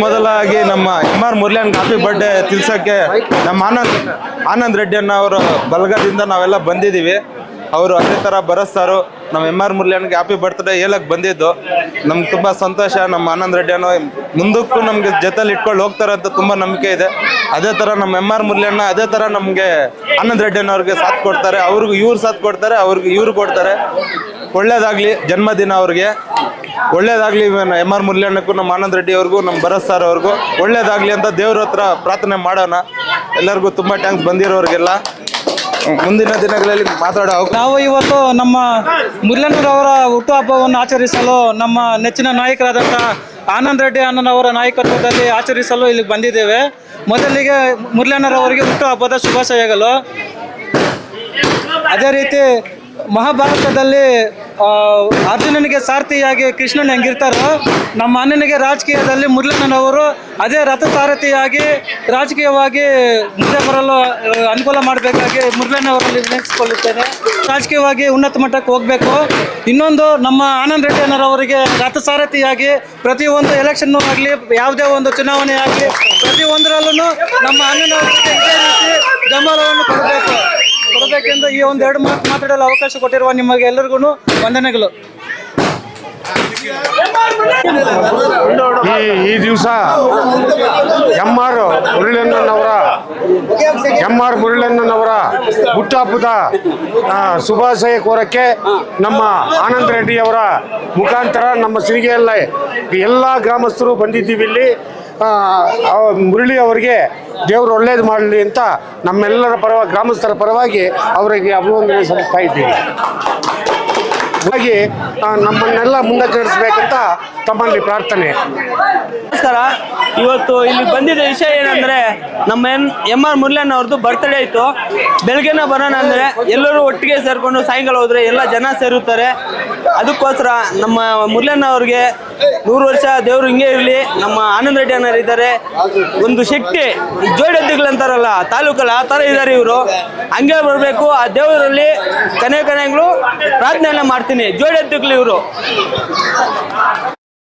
ಮೊದಲಾಗಿ ನಮ್ಮ MR ಮುರಳಿಯನ್ happy birthday ತಿಳ್ಸೋಕ್ಕೆ ನಮ್ಮ ಆನಂದ್ ರೆಡ್ಡಿ ಅಣ್ಣ ಅವರ ಬಲಗದಿಂದ ನಾವೆಲ್ಲ ಬಂದಿದ್ದೀವಿ. ಅವರು ಅದೇ ಥರ ಬರೆಸ್ತಾರು. ನಮ್ಮ MR ಮುರಳಿಯನ್ಗೆ ಹ್ಯಾಪಿ ಬರ್ತ್ಡೇ ಹೇಳಕ್ಕೆ ಬಂದಿದ್ದು ನಮ್ಗೆ ತುಂಬ ಸಂತೋಷ. ನಮ್ಮ ಆನಂದ್ ರೆಡ್ಡಿ ಅನ್ನೋ ಮುಂದಕ್ಕೂ ನಮಗೆ ಜೊತೆಲಿ ಇಟ್ಕೊಂಡು ಹೋಗ್ತಾರೆ ಅಂತ ತುಂಬ ನಂಬಿಕೆ ಇದೆ. ಅದೇ ಥರ ನಮ್ಮ MR ಮುರಳಿಯಣ್ಣ ಅದೇ ಥರ ನಮಗೆ ಆನಂದ್ ರೆಡ್ಡಿ ಅನ್ನೋರಿಗೆ ಸಾಥ್ ಕೊಡ್ತಾರೆ. ಅವ್ರಿಗೂ ಇವ್ರು ಸಾಥ್ ಕೊಡ್ತಾರೆ, ಅವ್ರಿಗೆ ಇವ್ರು ಕೊಡ್ತಾರೆ. ಒಳ್ಳೇದಾಗಲಿ ಜನ್ಮದಿನ ಅವ್ರಿಗೆ, ಒಳ್ಳೇದಾಗಲಿ. MR ಮುರಳಿಯಣ್ಣಕ್ಕೂ ನಮ್ಮ ಆನಂದ್ ರೆಡ್ಡಿ ಅವ್ರಿಗೂ ನಮ್ಮ ಭರತ್ ಸರ್ ಅವ್ರಿಗೂ ಒಳ್ಳೇದಾಗಲಿ ಅಂತ ದೇವ್ರ ಹತ್ರ ಪ್ರಾರ್ಥನೆ ಮಾಡೋಣ. ಎಲ್ಲರಿಗೂ ತುಂಬ ಥ್ಯಾಂಕ್ಸ್ ಬಂದಿರೋರಿಗೆಲ್ಲ. ಮುಂದಿನ ದಿನಗಳಲ್ಲಿ ಮಾತಾಡೋ ನಾವು ಇವತ್ತು ನಮ್ಮ ಮುರಳಣ್ಣರವರ ಹುಟ್ಟುಹಬ್ಬವನ್ನು ಆಚರಿಸಲು ನಮ್ಮ ನೆಚ್ಚಿನ ನಾಯಕರಾದಂಥ ಆನಂದ್ ರೆಡ್ಡಿ ಅಣ್ಣನವರ ನಾಯಕತ್ವದಲ್ಲಿ ಆಚರಿಸಲು ಇಲ್ಲಿಗೆ ಬಂದಿದ್ದೇವೆ. ಮೊದಲಿಗೆ ಮುರಳಣ್ಣರವರಿಗೆ ಹುಟ್ಟುಹಬ್ಬದ ಶುಭಾಶಯಗಳು. ಅದೇ ರೀತಿ ಮಹಾಭಾರತದಲ್ಲಿ ಅರ್ಜುನನಿಗೆ ಸಾರಥಿಯಾಗಿ ಕೃಷ್ಣನ್ ಹೆಂಗಿರ್ತಾರೋ, ನಮ್ಮ ಅಣ್ಣನಿಗೆ ರಾಜಕೀಯದಲ್ಲಿ ಮುರಳಣ್ಣನವರು ಅದೇ ರಥಸಾರಥಿಯಾಗಿ ರಾಜಕೀಯವಾಗಿ ಮುಂದೆ ಬರಲು ಅನುಕೂಲ ಮಾಡಬೇಕಾಗಿ ಮುರಳಣ್ಣವರಲ್ಲಿ ವಿನಂತಿಸಿಕೊಳ್ಳುತ್ತೇನೆ. ರಾಜಕೀಯವಾಗಿ ಉನ್ನತ ಮಟ್ಟಕ್ಕೆ ಹೋಗಬೇಕು. ಇನ್ನೊಂದು ನಮ್ಮ ಆನಂದ್ ರೆಡ್ಡಿ ಅಣ್ಣರವರಿಗೆ ರಥಸಾರಥಿಯಾಗಿ ಪ್ರತಿಯೊಂದು ಎಲೆಕ್ಷನ್ನು ಆಗಲಿ, ಯಾವುದೇ ಒಂದು ಚುನಾವಣೆ ಆಗಲಿ, ಪ್ರತಿಯೊಂದರಲ್ಲೂ ನಮ್ಮ ಅಣ್ಣನವರಿಗೆ ಇದೇ ರೀತಿ ಬೆಂಬಲವನ್ನು ಕೊಡಬೇಕೆಂದು ಈ ಒಂದೆರಡು ಮಾತಾಡಲು ಅವಕಾಶ ಕೊಟ್ಟಿರುವ ನಿಮಗೆ ಎಲ್ಲರಿಗೂ ವಂದನೆಗಳು. ಈ ದಿವಸ MR ಮುರಳಣ್ಣನವರ ಹುಟ್ಟುಹಬ್ಬದ ಶುಭಾಶಯ ಕೋರಕ್ಕೆ ನಮ್ಮ ಆನಂದ್ ರೆಡ್ಡಿ ಅವರ ಮುಖಾಂತರ ನಮ್ಮ ಸಿರಿಗೆಲ್ಲ ಎಲ್ಲ ಗ್ರಾಮಸ್ಥರು ಬಂದಿದ್ದೀವಿ. ಇಲ್ಲಿ ಮುರಳಿ ಅವರಿಗೆ ದೇವರು ಒಳ್ಳೇದು ಮಾಡಲಿ ಅಂತ ನಮ್ಮೆಲ್ಲರ ಗ್ರಾಮಸ್ಥರ ಪರವಾಗಿ ಅವರಿಗೆ ಅಭಿನಂದನೆ ಸಲ್ಲಿಸ್ತಾ ಇದ್ದೀವಿ. ಹಾಗೆ ನಮ್ಮನ್ನೆಲ್ಲ ಮುಂದಕ್ಕೆ ನಡೆಸಬೇಕಂತ ತಮ್ಮಲ್ಲಿ ಪ್ರಾರ್ಥನೆ. ನಮಸ್ಕಾರ. ಇವತ್ತು ಇಲ್ಲಿ ಬಂದಿದ್ದ ವಿಷಯ ಏನಂದರೆ, ನಮ್ಮ MR ಮುರಳಿಯನ್ ಅವ್ರದ್ದು ಬರ್ತ್ಡೇ ಇತ್ತು. ಬೆಳಗ್ಗೆನ ಬರೋಣ ಅಂದರೆ ಎಲ್ಲರೂ ಒಟ್ಟಿಗೆ ಸೇರಿಕೊಂಡು ಸಾಯಂಕಾಲ ಹೋದರೆ ಎಲ್ಲ ಜನ ಸೇರುತ್ತಾರೆ. ಅದಕ್ಕೋಸ್ಕರ ನಮ್ಮ ಮುರಳಿಯನ್ ಅವ್ರಿಗೆ 100 ವರ್ಷ ದೇವರು ಹಿಂಗೆ ಇರಲಿ. ನಮ್ಮ ಆನಂದ್ ರೆಡ್ಡಿ ಅನ್ನೋರು ಇದ್ದಾರೆ, ಒಂದು ಶಕ್ತಿ, ಈ ಜೋಡೆದ್ದುಗಳಂತಾರಲ್ಲ ತಾಲೂಕಲ್ಲಿ ಆ ಥರ ಇದ್ದಾರೆ ಇವರು. ಹಂಗೆ ಬರಬೇಕು. ಆ ದೇವರಲ್ಲಿ ಕೊನೆಗಳು ಪ್ರಾರ್ಥನೆಯನ್ನ ಮಾಡ್ತೀನಿ. ಜೋಡೆದ್ದುಗಳು ಇವರು.